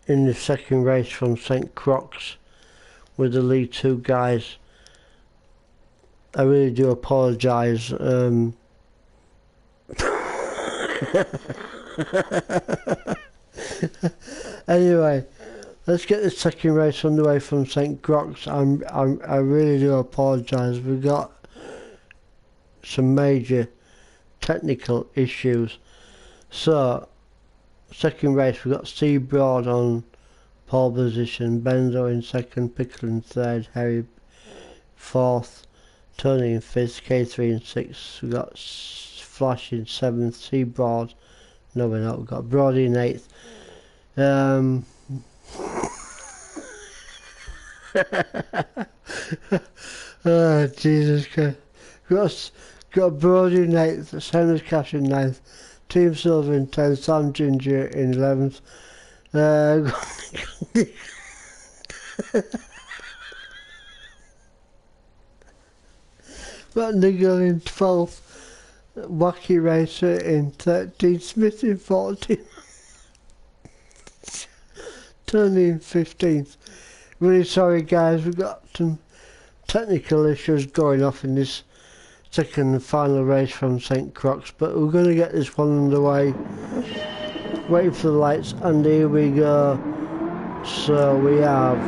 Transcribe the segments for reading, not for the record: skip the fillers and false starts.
in the second race from St. Croix with the lead two guys. I really do apologise. Anyway, let's get the second race underway from St. Croix. I really do apologise. We've got some major technical issues. So, second race, we've got Steve Broad on pole position, Benzo in second, Pickle in third, Harry fourth, Tony in fifth, K3 in sixth. We've got Flash in seventh, Steve Broad. No, we're not. We've got Brody in eighth. Oh, Jesus Christ. Got Brody in 8th, Sanders Cash in 9th, Team Silver in 10th, Sam Ginger in 11th. Got Nigel in 12th, Wacky Racer in 13th, Smith in 14th, Tony in 15th. Really sorry guys, we've got some technical issues going off in this second and final race from St. Croix, but we're going to get this one underway. Waiting for the lights, and here we go. So we have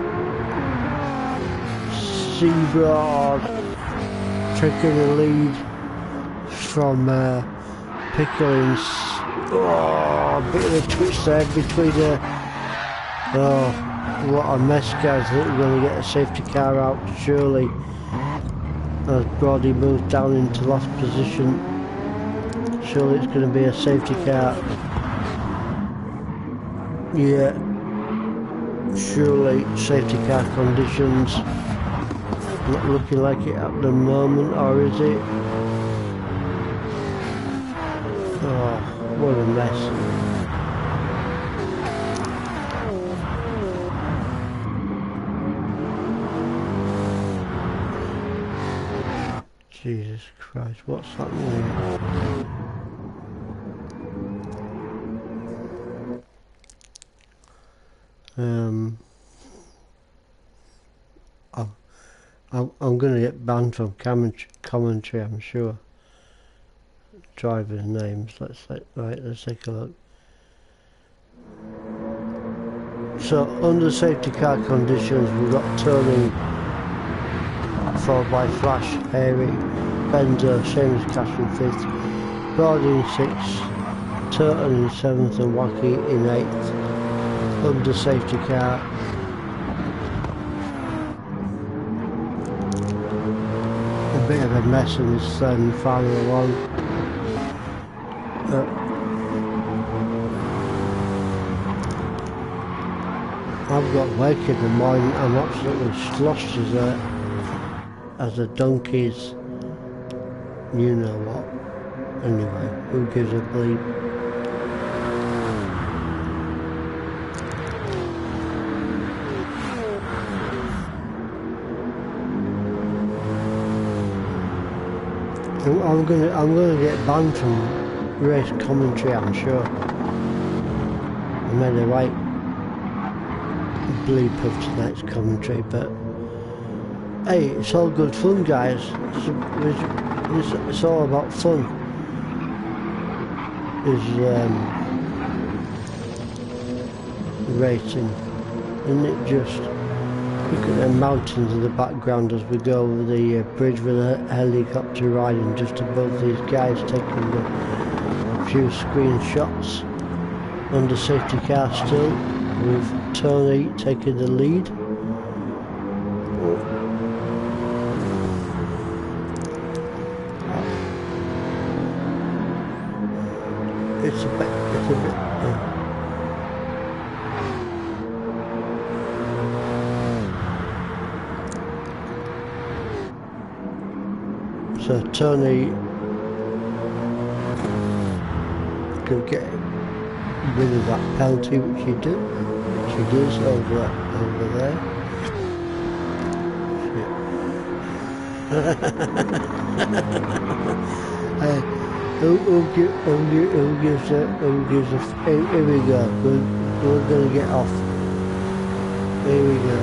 Seabroad taking the lead from Pickles. Oh, a bit of a twitch there between the... Oh, what a mess guys. I think we're going to get a safety car out surely. As Brody moves down into last position, surely it's going to be a safety car. Yeah, surely safety car conditions. Not looking like it at the moment, or is it? Oh, what a mess. Jesus Christ, what's happening here? I'm going to get banned from commentary, I'm sure. Drivers' names, let's take a look. So, under safety car conditions, we've got Tony, followed by Flash, Harry, Benzo, Seamus Cash in 5th, Brody in 6th, Turton in 7th and Wacky in 8th. Under safety car. A bit of a mess in this third and final one. I've got work in the morning, I'm absolutely sloshed as a donkey's, you know what. Anyway, who gives a bleep? I'm gonna get banned from race commentary, I'm sure. I made a right bleep of tonight's commentary, but hey, it's all good fun, guys. It's all about fun. Racing, isn't it just? Look at the mountains in the background as we go over the bridge with a helicopter riding just above these guys taking a few screenshots. Under safety car still, with Tony taking the lead. It's a bit. So Tony could get rid of that penalty, which he does over there. Who gives a here we go. We're going to get off Here we go.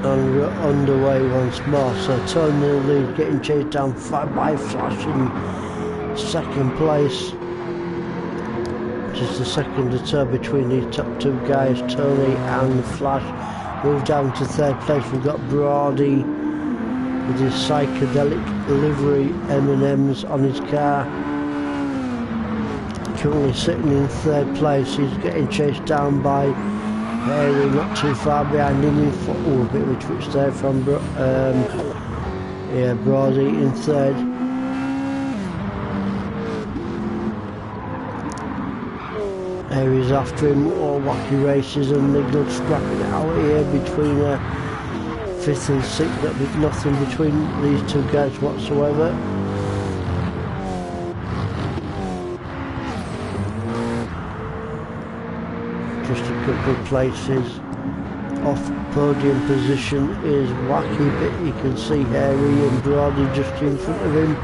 And we're underway once more. So Tony in the lead, getting chased down by Flash in second place. Just a second or two between these top two guys, Tony and Flash. Move down to third place. We've got Brody with his psychedelic livery M&M's on his car. Currently sitting in third place. He's getting chased down by Harry, not too far behind him. A bit of a twitch there from Brody in third. Harry's after him, all wacky races, and they're good scrapping it out here between fifth and sixth. There'll be nothing between these two guys whatsoever. Just a couple of places off podium position is wacky, but you can see Harry and Brody just in front of him.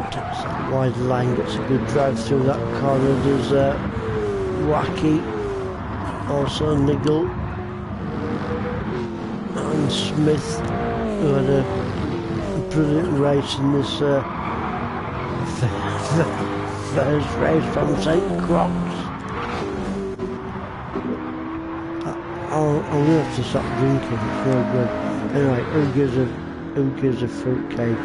Takes that wide line, gets a good drive through that corner. There's Wacky, also Niggle and Smith, who had a brilliant race in this first race from St. Croix. I'm gonna have to stop drinking, it's no good. Anyway, who gives a fruitcake?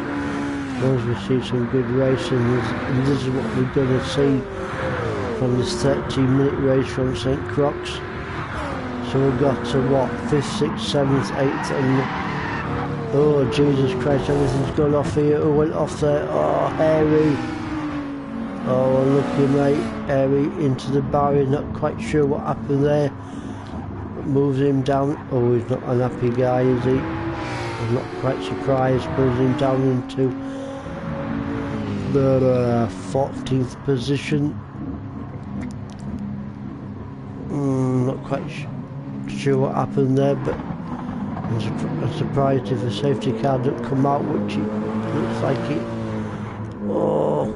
As long as we see some good racing, and this is what we're gonna see from this 13-minute race from St. Croix. So we've got to what, 5th, 6th, 7th, 8th, and oh Jesus Christ, everything's gone off here. Who went off there? Oh, Harry. Oh, unlucky mate, Harry into the barrier, not quite sure what happened there. Moves him down. Oh, he's not an happy guy, is he? I'm not quite surprised. Moves him down into the 14th position. Not quite sure what happened there, but I'm surprised if a safety car didn't come out, which it looks like it. Oh,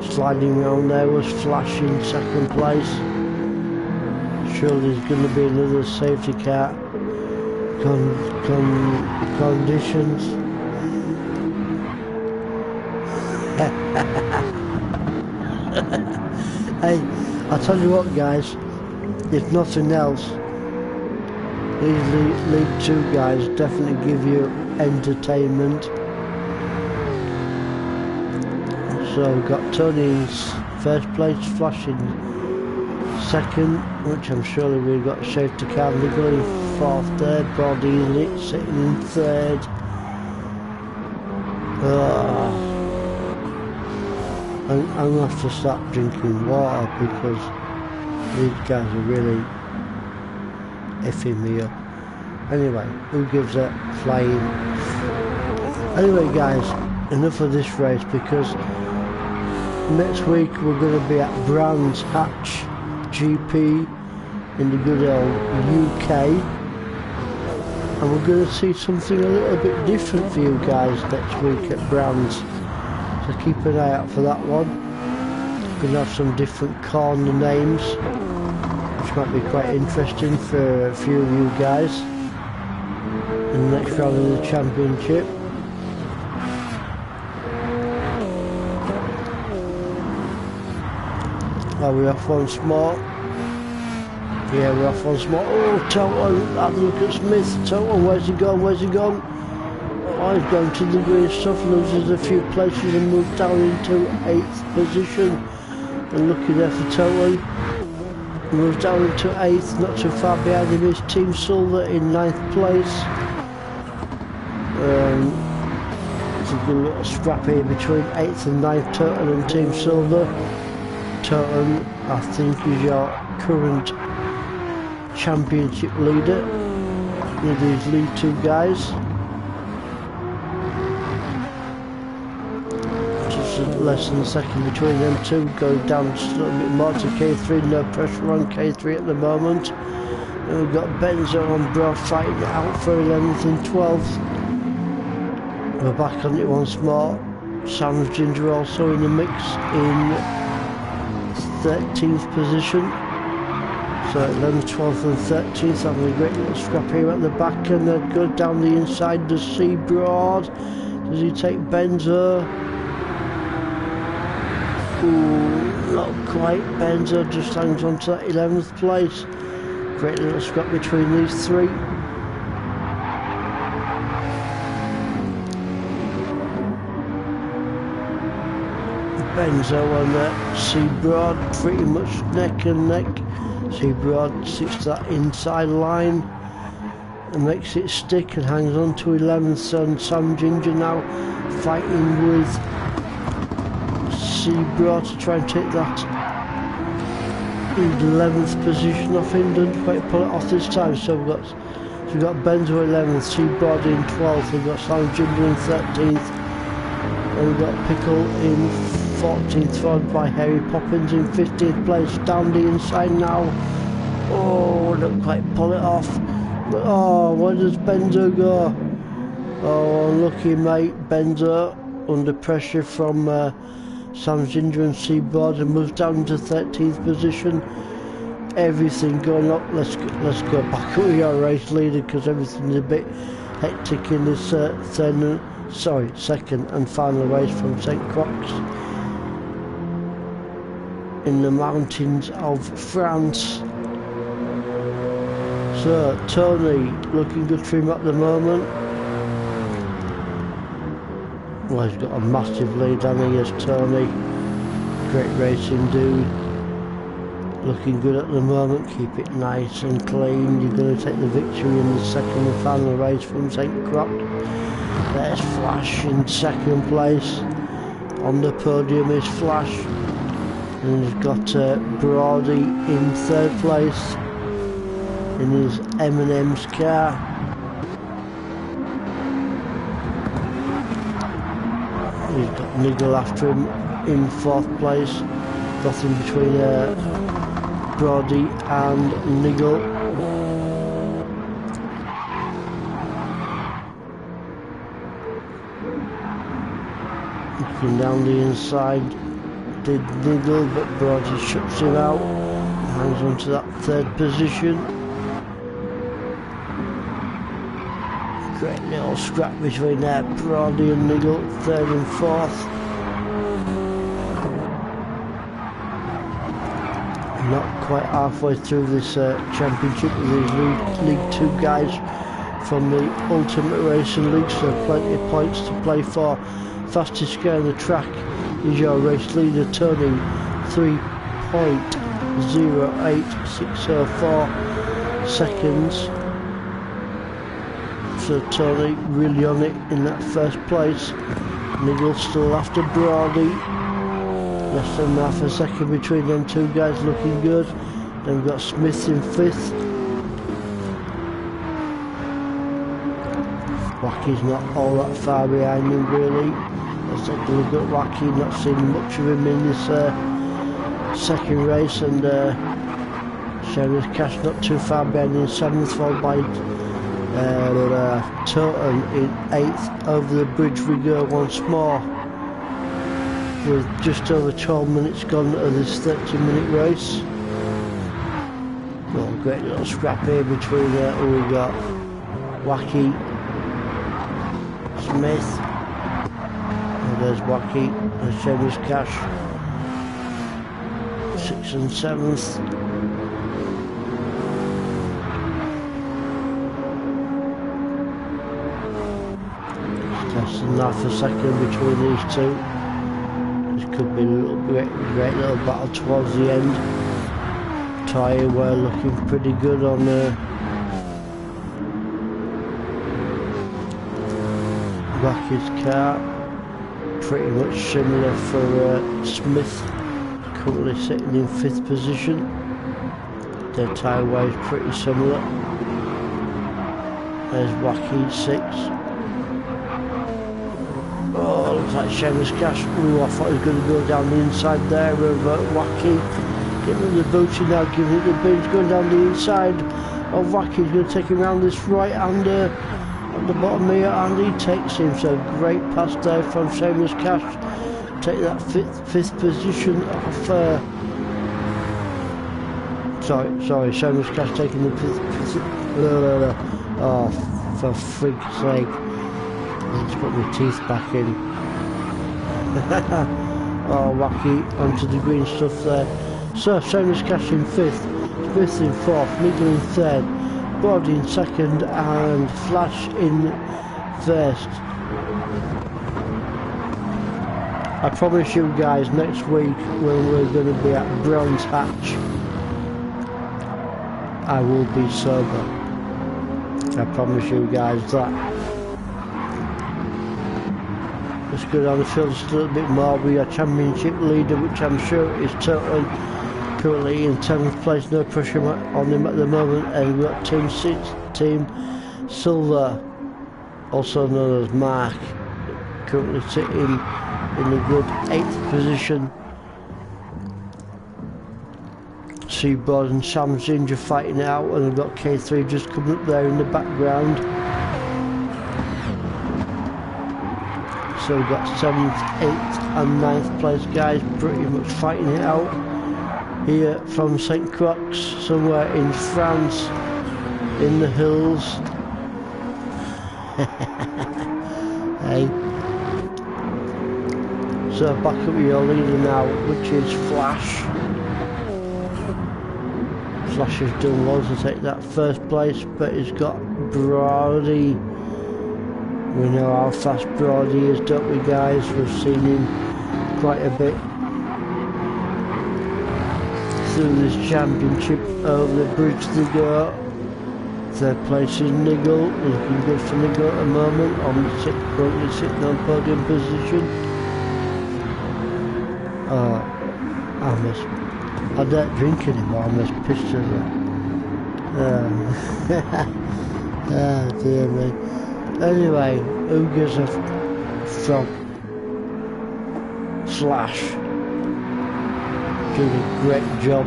sliding around there was Flash in second place. Surely there's going to be another safety car conditions. Hey, I'll tell you what guys, if nothing else, these League 2 guys definitely give you entertainment. So we've got Tony in first place, Flash in second, which I'm sure we've got safety car. They're going fourth there, Brody in it, sitting in third. I'm going to have to stop drinking water because these guys are really effing me up. Anyway, who gives a flying? Anyway guys, enough of this race, because next week we're going to be at Brands Hatch GP in the good old UK, and we're going to see something a little bit different for you guys next week at Brands. So keep an eye out for that one. We're going to have some different corner names, which might be quite interesting for a few of you guys in the next round of the championship. Are we off once more? Yeah, we're off once more. Oh, Toton, have a look at Smith. Toton, where's he gone? Where's he gone? Oh, he's going to the green stuff, loses a few places and moves down into 8th position. And looking there for Toton. Moves down into 8th, not too far behind him is Team Silver in 9th place. It's a good little scrap here between 8th and 9th, Toton and Team Silver. Toton, I think, is your current championship leader with these League 2 guys. Just less than a second between them two, going down just a little bit more to K3, no pressure on K3 at the moment. And we've got Benzo and Bro fighting it out for 11th and 12th. We're back on it once more. Sam's Ginger also in the mix in 13th position. So 11th, 12th and 13th having a great little scrap here at the back, and then go down the inside to Seabroad. Does he take Benzo? Ooh, not quite. Benzo just hangs on to that 11th place. Great little scrap between these three. Benzo and Seabroad pretty much neck and neck. Seabroad sticks to that inside line and makes it stick and hangs on to 11th, and Sam Ginger now fighting with Seabroad to try and take that 11th position off him. Doesn't quite pull it off this time, so we've got Benzo 11th, Seabroad in 12th, we've got Sam Ginger in 13th, and we've got Pickle in 14th, followed by Harry Poppins in 15th place. Down the inside now. Oh, don't quite pull it off. But, oh, where does Benzo go? Oh, unlucky mate. Benzo under pressure from Sam Ginger and Seabroad and moves down to 13th position. Everything going up. Let's go back with your race leader, because everything's a bit hectic in this second and final race from St. Croix in the mountains of France. So Tony looking good for him at the moment. Well, he's got a massive lead, hasn't he, as Tony. Great racing dude. Looking good at the moment. Keep it nice and clean. You're going to take the victory in the second and final race from St. Croix. There's Flash in second place. On the podium is Flash. And he's got Brody in third place in his M&M's car. He's got Nigel after him in fourth place. Nothing between Brody and Nigel. Looking down the inside, did Nigel, but Brody shuts him out and hangs on to that third position. Great little scrap between Brody and Nigel, third and fourth. Not quite halfway through this championship with these League 2 guys from the Ultimate Racing League, so plenty of points to play for. Fastest car on the track is your race leader Tony, 3.08604 seconds. So Tony really on it in that first place. Nigel still after Brody. Less than half a second between them two guys, looking good. Then we've got Smith in fifth. Wacky's not all that far behind him really. Let's take a look at Wacky, not seen much of him in this second race, and Sheriff Cash not too far behind in seventh, followed by Totem in eighth. Over the bridge we go once more, with just over 12 minutes gone of this 30-minute race. Well, great little scrap here between who we got Wacky, Smith, and there's Wacky and Seamus Cash, 6th and 7th. Less than half a second between these two. This could be a little great little battle towards the end. Tyre were looking pretty good on Wacky's car. Pretty much similar for Smith, currently sitting in 5th position. Their tyre wear is pretty similar. There's Wacky 6th. Oh, looks like Seamus Cash. Ooh, I thought he was going to go down the inside there with Wacky. Giving the booty now, giving it the boots, going down the inside of Wacky. He's going to take him around this right-hander. at the bottom here, and he takes him. So great pass there from Shameless Cash. Take that fifth position off. Sorry, Shameless Cash taking the fifth. Oh, for frig's sake! Let's put my teeth back in. Oh, wacky onto the green stuff there. So Shameless Cash in fifth, Smith in fourth, Nigel in third, Brody in second, and Flash in first. I promise you guys, next week when we're going to be at Bronze Hatch, I will be sober. I promise you guys that. Let's go down the field just a little bit more. We are championship leader, which I'm sure is totally currently in 7th place. No pressure on him at the moment. And we've got Team Silver, also known as Mark, currently sitting in a good 8th position. Seaboard and Sam Ginger fighting it out, and we've got K3 just coming up there in the background. So we've got 7th, 8th and 9th place guys pretty much fighting it out here from St. Croix, somewhere in France, in the hills. Hey. So back up with your leader now, which is Flash. Flash has done well to take that first place, but he's got Brody. We know how fast Brody is, don't we guys? We've seen him quite a bit through this championship. Over the bridge they go. Third place is Niggle, looking good for Niggle at the moment, currently sitting on podium position. I don't drink anymore, I'm as pissed as that. Oh dear me. Anyway, who gives a frog? Flash doing a great job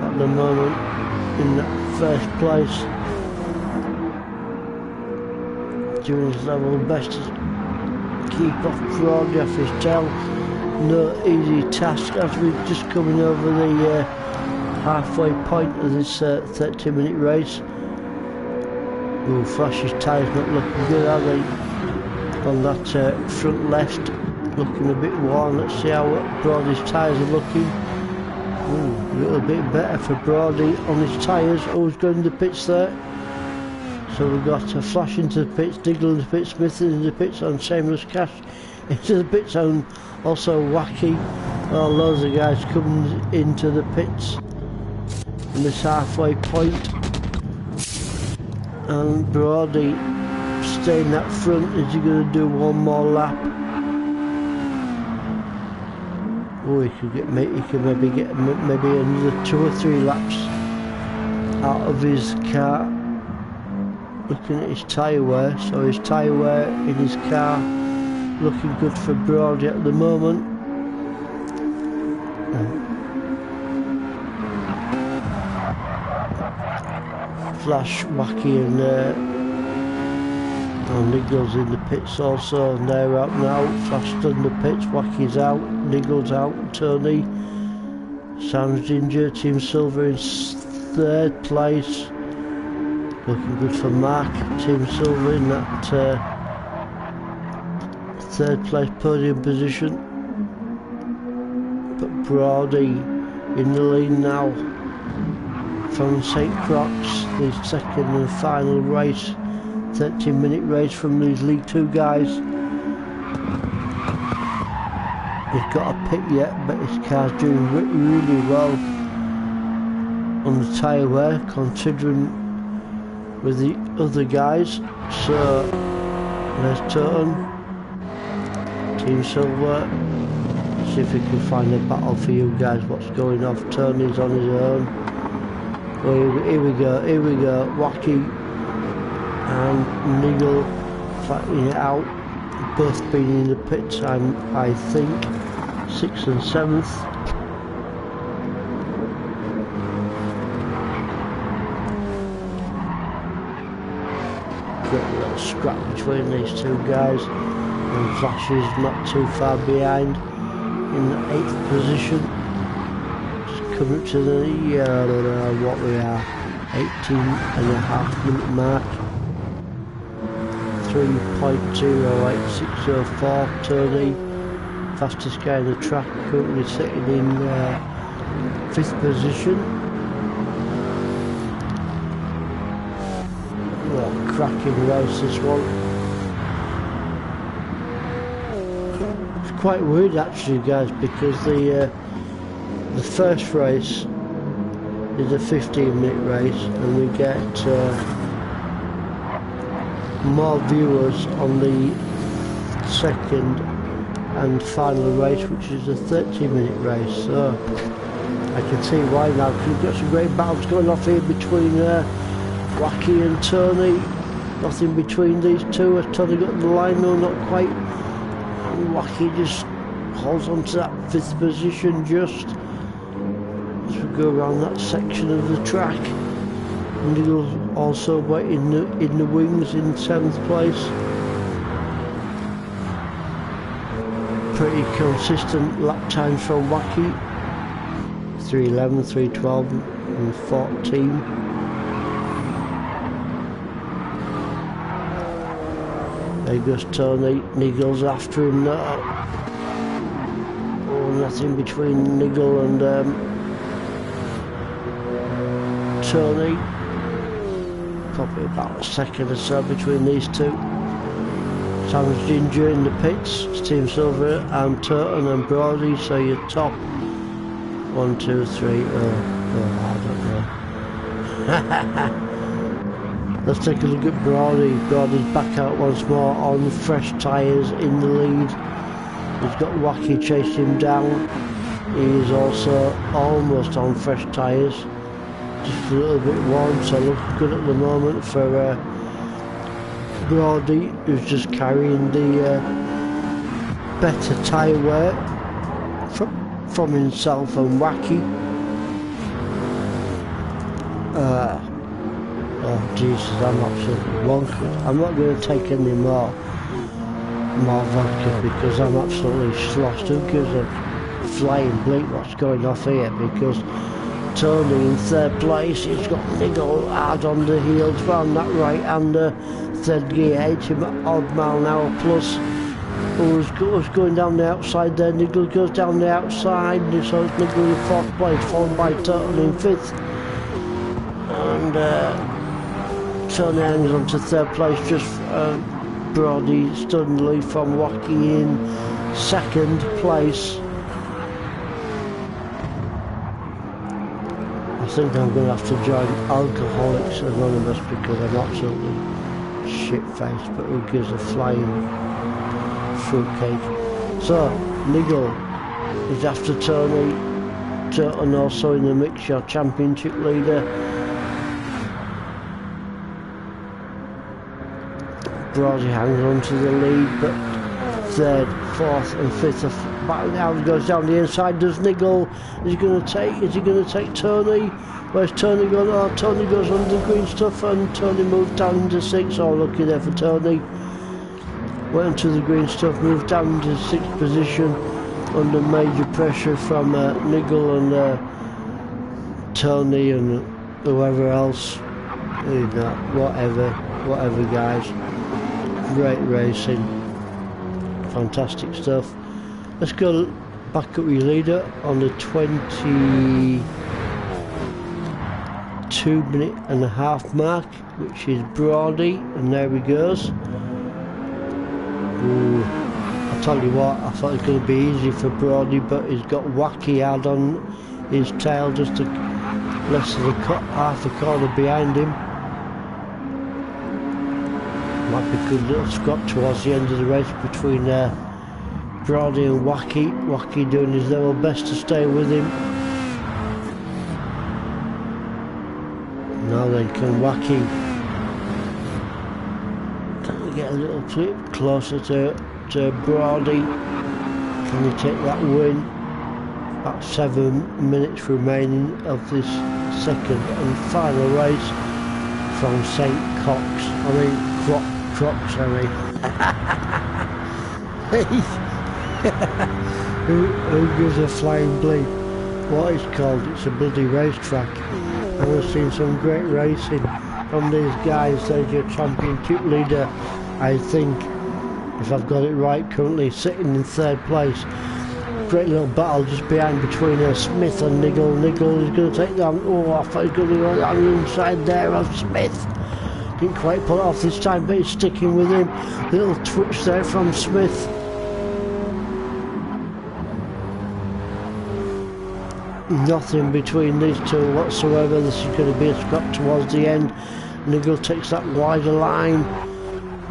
at the moment in that first place, doing his level best to keep off Brody off his tail. No easy task as we're just coming over the halfway point of this 30-minute race. Ooh, Flash's tyres not looking good, are they? On that front left, looking a bit worn. Let's see how Brody's tyres are looking. Ooh, a little bit better for Brody on his tyres. Oh, he's going in the pits there. So we've got a Flash into the pits, Diggle in the pits, Smith in the pits, and Shameless Cash into the pits, and also Wacky. Well, loads of guys coming into the pits in this halfway point. And Brody staying up front. Is he going to do one more lap? Oh, he could maybe get another 2 or 3 laps out of his car. Looking at his tyre wear, so his tyre wear in his car looking good for Brody at the moment. Flash, Wacky and Niggles in the pits also, and they're out now. Flash done the pits, Wacky's out, Niggles out, Tony, Sam's Ginger, Team Silver in 3rd place. Looking good for Mark, Team Silver in that 3rd place podium position. But Brody in the lead now from St. Croix, the second and final race, 30-minute race from these League 2 guys. He's got a pit yet, but his car's doing really well on the tyre wear, considering with the other guys. So there's Totem, Team Silver. See if we can find a battle for you guys. What's going off? Tony's on his own. Oh, here we go, Wacky and Niggle fighting it out, both being in the pits, I think 6th and 7th. great little scrap between these two guys, and Flash is not too far behind in the 8th position. Just coming up to the what we are, 18.5 minute mark. 3.08604 Tony, fastest guy in the track, currently sitting in 5th position. What a cracking race this one. It's quite weird actually guys, because the first race is a 15-minute race and we get more viewers on the second and final race, which is a 30-minute race. So I can see why now, because we've got some great battles going off here between Wacky and Tony. Nothing between these two. Has Tony got the line? No, not quite. And Wacky just holds on to that 5th position just as we go around that section of the track. Niggle's also waiting in the wings in 7th place. Pretty consistent lap times from Wacky. 3:11, 3:12 and 14. There goes Tony. Niggle's after him now. Oh, nothing between Niggle and Tony. Probably about a second or so between these two. Sam's Ginger in the pits, Team Silver and Turton and Brody, so your top 1, 2, 3, I don't know. Let's take a look at Brody. Brody's back out once more on fresh tyres in the lead. He's got Wacky chasing him down. He is also almost on fresh tyres. Just a little bit warm, so looking good at the moment for Brody, who's just carrying the better tyre wear from himself and Wacky. Oh Jesus, I'm absolutely wonky. I'm not going to take any more vodka because I'm absolutely sloshed. Who gives a flying bleep what's going off here? Because Tony in 3rd place, he's got Niggle hard on the heels round that right-hander, 3rd gear, 80 odd mile an hour plus. Who's going down the outside there? Niggle goes down the outside, so it's Niggle in 4th place, followed by Turtle in 5th. And Tony hangs on to 3rd place, just Brody stunningly from Wacky in 2nd place. I think I'm going to have to join Alcoholics Anonymous because I'm absolutely shit-faced, but who gives a flying fruitcake. So, Niggle is after Tony. Turton also in the mix, your championship leader. Brody hangs on to the lead, but 3rd, 4th and 5th are back now. He goes down the inside. Does Niggle? Is he going to take Tony? Where's Tony going? Oh, Tony goes under the green stuff and Tony moves down into 6th. Oh, lucky there for Tony. Went onto the green stuff, moved down into 6th position under major pressure from Niggle and Tony and whoever else. Whatever guys. Great racing. Fantastic stuff. Let's go back up your leader on the 22.5-minute mark, which is Brody, and there he goes. Ooh, I'll tell you what, I thought it was going to be easy for Brody, but he's got Wacky hard on his tail, just less than half a corner behind him. Might be a good little scrap towards the end of the race between Brody and Wacky. Wacky doing his level best to stay with him. Now then, can Wacky get a little bit closer to Brody? Can he take that win? About 7 minutes remaining of this second and final race from St. Crocs, who gives a flying bleep what it's called? It's a bloody racetrack. And we've seen some great racing from these guys. There's your championship leader, I think, if I've got it right, currently sitting in 3rd place. Great little battle just behind between Smith and Niggle. Niggle is going to take down, I thought he was going to go down the inside there of Smith. Didn't quite pull it off this time, but he's sticking with him. Little twitch there from Smith. Nothing between these two whatsoever. This is going to be a scrap towards the end. Niggle takes that wider line,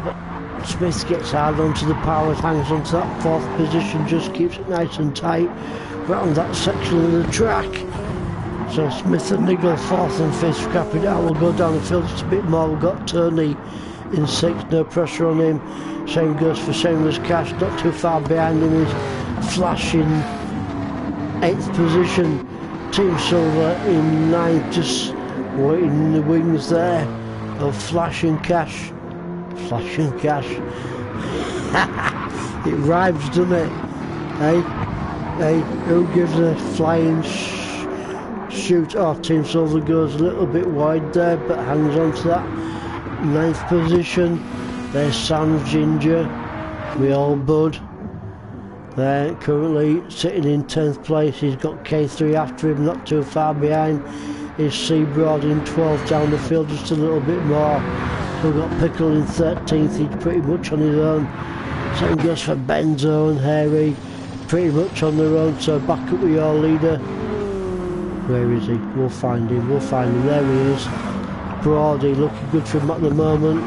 but Smith gets hard onto the power, hangs onto that 4th position, just keeps it nice and tight around that section of the track. So Smith and Niggle 4th and 5th scrapping out. We'll go down the field just a bit more. We've got Turney in 6th, no pressure on him. Same goes for Shameless Cash, not too far behind him is Flash in 8th position. Team Silver in 9th, just waiting in the wings there of Flash and Cash. Flash and Cash. It rhymes, doesn't it? Hey, who gives a flying shoot? Oh, Team Silver goes a little bit wide there, but hangs on to that 9th position. There's Sam's Ginger, we all Bud. They're currently sitting in 10th place. He's got K3 after him, not too far behind. Is Seabroad in 12th, down the field just a little bit more. So we've got Pickle in 13th, he's pretty much on his own. Same goes for Benzo and Harry, pretty much on their own, so back up with your leader. Where is he? We'll find him, there he is. Brody looking good for him at the moment.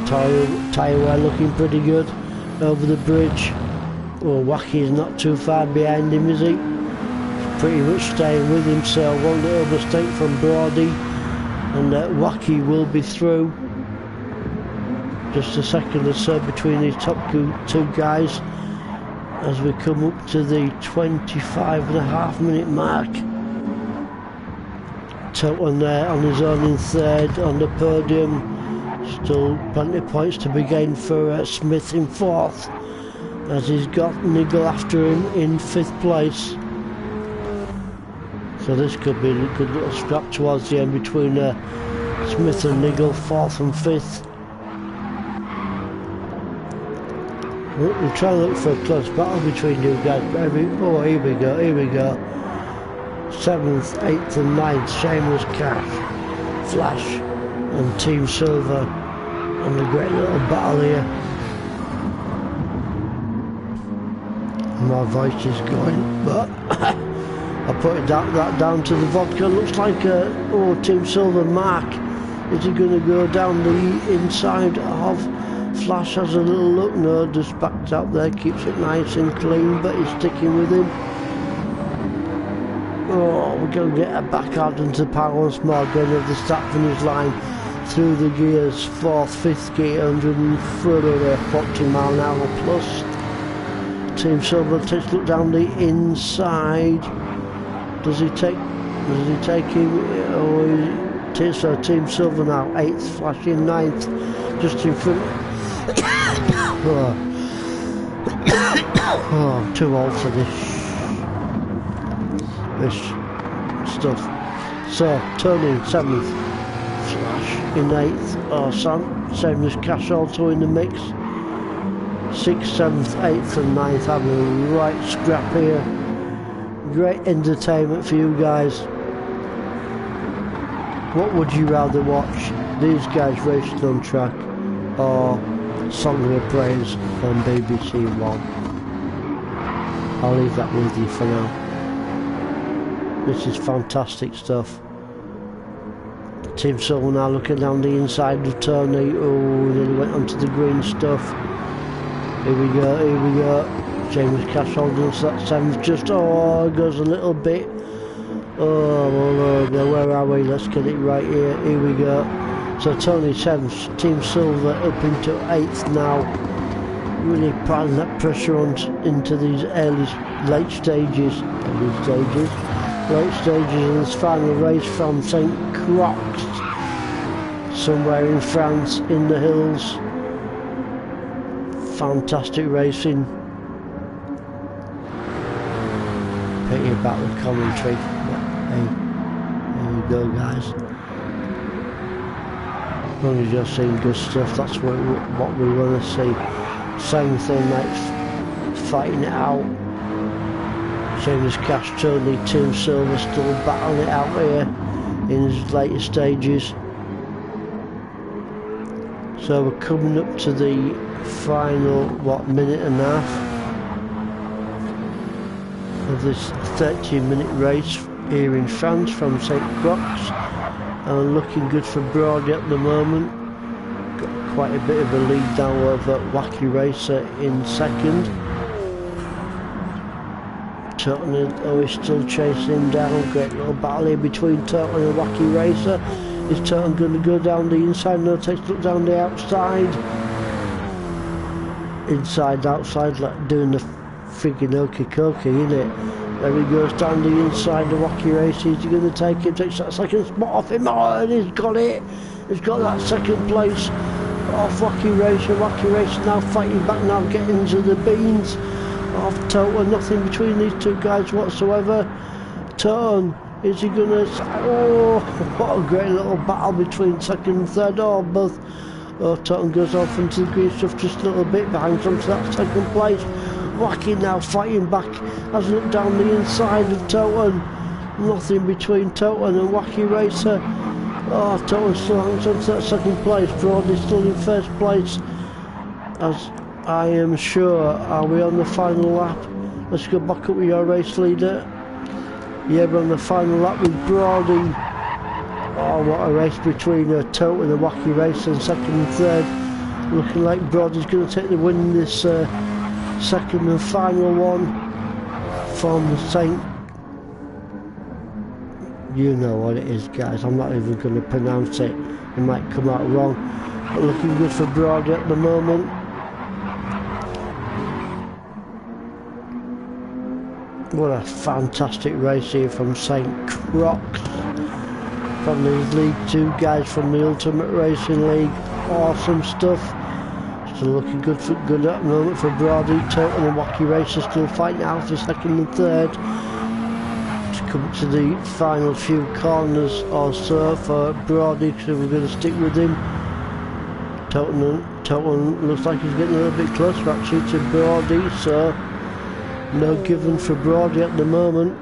Tyre wear looking pretty good over the bridge. Oh, Wacky's not too far behind him, is he? Pretty much staying with him, so one little mistake from Brody, and Wacky will be through. Just a second or so between these top two guys as we come up to the 25.5-minute mark. Tilton there on his own in 3rd on the podium. Still plenty of points to be gained for Smith in 4th, as he's got Niggle after him in 5th place. So this could be a good little scrap towards the end between Smith and Niggle, 4th and 5th. We'll try to look for a close battle between you guys. Oh, here we go. 7th, 8th and 9th, Shameless Cash, Flash and Team Silver, and a great little battle here. My voice is going, but I put that down to the vodka. Looks like Team Silver Mark. Is he going to go down the inside of Flash? Has a little look, no, just backed up there, keeps it nice and clean, but he's sticking with him. Oh, we're going to get a back out into the power once more, going over the start finish line, through the gears, 4th, 5th gear, 140 mile an hour plus. Team Silver takes a look down the inside. Does he take him? Oh, so Team Silver now, 8th, Flash in 9th, just in front. Oh, too old for this stuff. So Tony 7th, Flash in 8th. Oh, same as Cash also in the mix. 6th, 7th, 8th and 9th having a right scrap here. Great entertainment for you guys. What would you rather watch? These guys racing on track or Song of the Praise on BBC One? I'll leave that with you for now. This is fantastic stuff. Team Silver now looking down the inside of Tony. Oh, then he went onto the green stuff. Here we go. James Cash holding us that 7th, just, it goes a little bit. Oh, where are we? Let's get it right here. Here we go. So Tony 7th, Team Silver up into 8th now. Really piling that pressure on into these late stages of this final race from St. Crocs. somewhere in France in the hills. Fantastic racing. Pity about the commentary, but hey, there you go guys. As long as you're seeing good stuff, that's what we want to see. Same thing, like fighting it out. Same as Cash Tony, Team Silver still battling it out here in his later stages. So we're coming up to the final, minute and a half of this 13-minute race here in France from St. Croix. And looking good for Brody at the moment. Got quite a bit of a lead now over Wacky Racer in second. Totten is still chasing him down. Great little battle here between Totten and Wacky Racer. Is Totten going to go down the inside? No, takes it down the outside. Inside, outside, like doing the friggin' okey-cokey, innit? There he goes down the inside of Wacky Racer. Is he going to take him? Takes that second spot off him. Oh, and he's got it. He's got that second place off Wacky Racer. Wacky Racer now fighting back, now getting into the beans. Off Totten, nothing between these two guys whatsoever. Totten, is he gonna... Oh, what a great little battle between second and third. Oh, both... Oh, Totten goes off into the green stuff just a little bit, but hangs on to that second place. Wacky now fighting back, has a look down the inside of Totten. Nothing between Totten and Wacky Racer. Oh, Totten still hangs on to that second place. Brody's still in first place. As I am sure, are we on the final lap? Let's go back up with your race leader. Yeah, we're on the final lap with Brody. Oh, what a race between Totten and Wacky Racer in second and third. Looking like Brody's going to take the win in this second and final one from St. You know what it is, guys. I'm not even going to pronounce it. It might come out wrong. But looking good for Brody at the moment. What a fantastic race here from St. Croix. From the League 2 guys from the Ultimate Racing League. Awesome stuff. Still looking good at the moment for Brody. Totten and Wacky Racer still fighting out for second and third. To come to the final few corners or so for Brody, so we're going to stick with him. Totten looks like he's getting a little bit closer actually to Brody, so no given for Brody at the moment.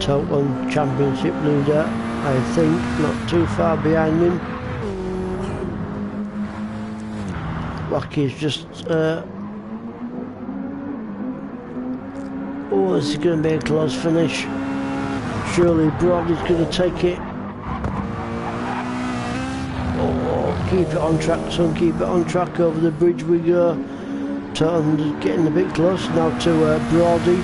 Totten championship leader, I think, not too far behind him. Wacky's just oh, this is going to be a close finish. Surely Brody's going to take it. Oh, keep it on track, son, keep it on track. Over the bridge we go. Totten getting a bit close now to Brody.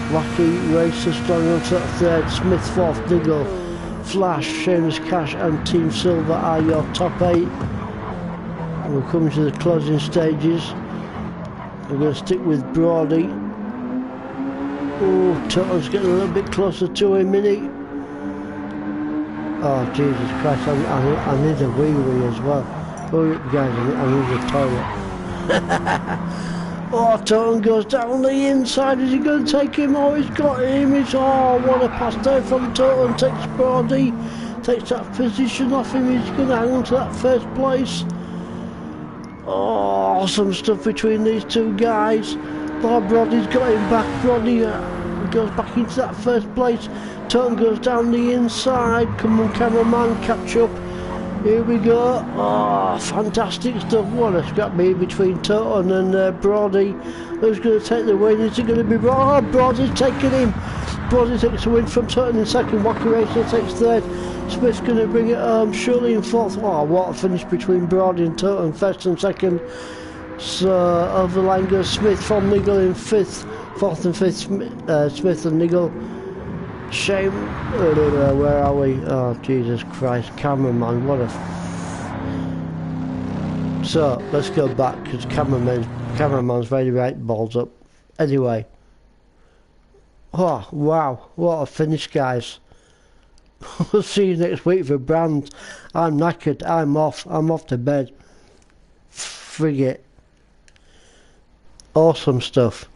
Wacky Racer strong on to that third. Smith fourth, Niggle, Flash, Seamus Cash and Team Silver are your top 8. And we're coming to the closing stages. I'm going to stick with Brody. Oh, Totten's getting a little bit closer to him, innit? Oh, Jesus Christ, I need a wee as well. Hurry up, guys, I need a toilet. Oh, Totten goes down the inside. Is he going to take him? Oh, he's got him. Oh, what a pass there from Totten. Takes Brody. Takes that position off him. He's going to hang on to that first place. Oh, awesome stuff between these two guys. Oh, Brody's got him back. Brody goes back into that first place. Totten goes down the inside. Come on, cameraman, catch up. Here we go. Oh, fantastic stuff. What a scrap here between Totten and Brody. Who's going to take the win? Is it going to be Brody? Oh, Brody's taking him. Brody takes the win from Totten in second. Wacky Racer takes third. Smith's going to bring it home. Surely in fourth. Oh, what a finish between Brody and Totten, first and second. So over the line goes Smith from Niggle in fifth. Fourth and fifth, Smith and Niggle. Shame. Where are we? Oh, Jesus Christ. Cameraman, what a... So, let's go back, because cameraman's very right, balls up. Anyway. Oh, wow, what a finish, guys. We'll see you next week for Brand. I'm knackered, I'm off to bed. Frig it. Awesome stuff.